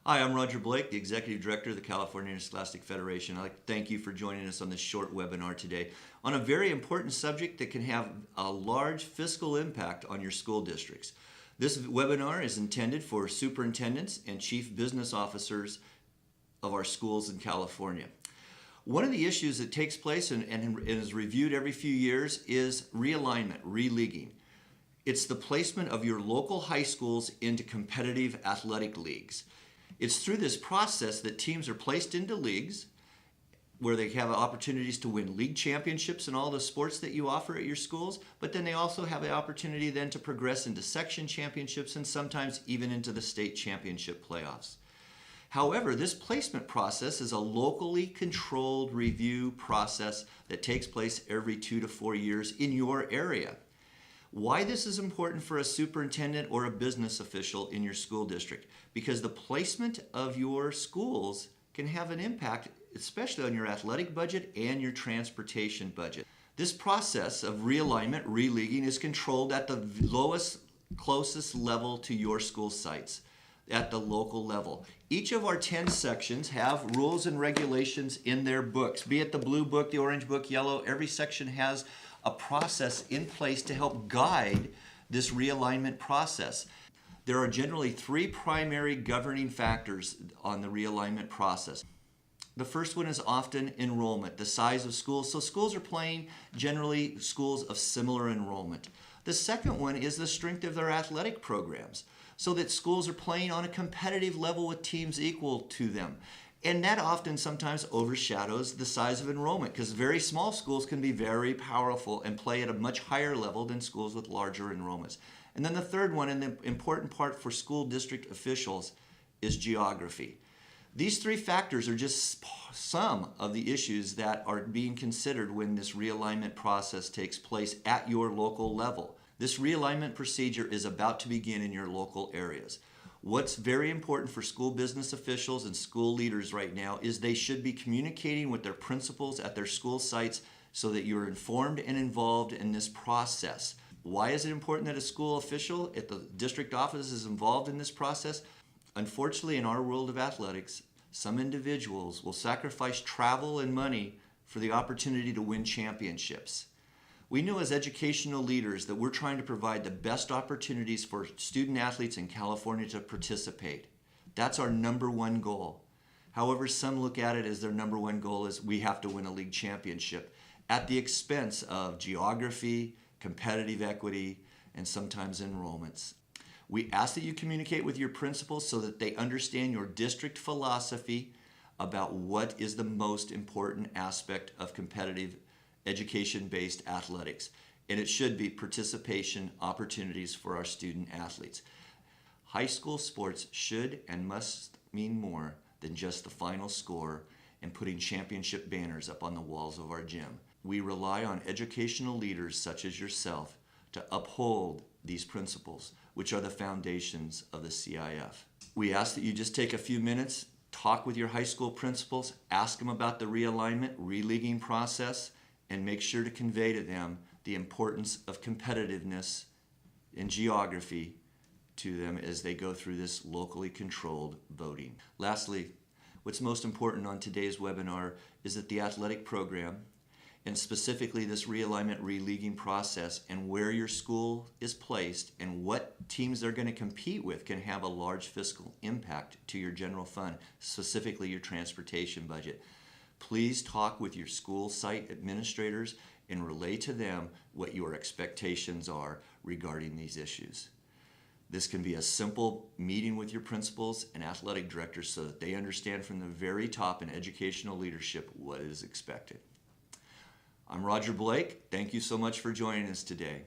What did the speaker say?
Hi, I'm Roger Blake, the Executive Director of the California Interscholastic Federation. I'd like to thank you for joining us on this short webinar today on a very important subject that can have a large fiscal impact on your school districts. This webinar is intended for superintendents and chief business officers of our schools in California. One of the issues that takes place and is reviewed every few years is realignment, re-leaguing. It's the placement of your local high schools into competitive athletic leagues. It's through this process that teams are placed into leagues where they have opportunities to win league championships in all the sports that you offer at your schools, but then they also have the opportunity then to progress into section championships and sometimes even into the state championship playoffs. However, this placement process is a locally controlled review process that takes place every 2 to 4 years in your area. Why this is important for a superintendent or a business official in your school district? Because the placement of your schools can have an impact, especially on your athletic budget and your transportation budget. This process of realignment, re-leaguing, is controlled at the lowest, closest level to your school sites, at the local level. Each of our 10 sections have rules and regulations in their books, be it the blue book, the orange book, yellow. Every section has a process in place to help guide this realignment process. There are generally 3 primary governing factors on the realignment process. The first one is often enrollment, the size of schools. So schools are playing generally schools of similar enrollment. The second one is the strength of their athletic programs, so that schools are playing on a competitive level with teams equal to them. And that often sometimes overshadows the size of enrollment, because very small schools can be very powerful and play at a much higher level than schools with larger enrollments. And then the third one, and the important part for school district officials, is geography. These 3 factors are just some of the issues that are being considered when this realignment process takes place at your local level. This realignment procedure is about to begin in your local areas. What's very important for school business officials and school leaders right now is they should be communicating with their principals at their school sites so that you're informed and involved in this process. Why is it important that a school official at the district office is involved in this process? Unfortunately, in our world of athletics, some individuals will sacrifice travel and money for the opportunity to win championships. We know as educational leaders that we're trying to provide the best opportunities for student athletes in California to participate. That's our number one goal. However, some look at it as their number one goal is we have to win a league championship at the expense of geography, competitive equity, and sometimes enrollments. We ask that you communicate with your principals so that they understand your district philosophy about what is the most important aspect of competitive education-based athletics, and it should be participation opportunities for our student athletes. High school sports should and must mean more than just the final score and putting championship banners up on the walls of our gym. We rely on educational leaders such as yourself to uphold these principles, which are the foundations of the CIF. We ask that you just take a few minutes, talk with your high school principals, ask them about the realignment, re-leaguing process, and make sure to convey to them the importance of competitiveness and geography to them as they go through this locally controlled voting. Lastly, what's most important on today's webinar is that the athletic program, and specifically this realignment, re-leaguing process, and where your school is placed and what teams they're going to compete with can have a large fiscal impact to your general fund, specifically your transportation budget. Please talk with your school site administrators and relay to them what your expectations are regarding these issues. This can be a simple meeting with your principals and athletic directors so that they understand from the very top in educational leadership what is expected. I'm Roger Blake. Thank you so much for joining us today.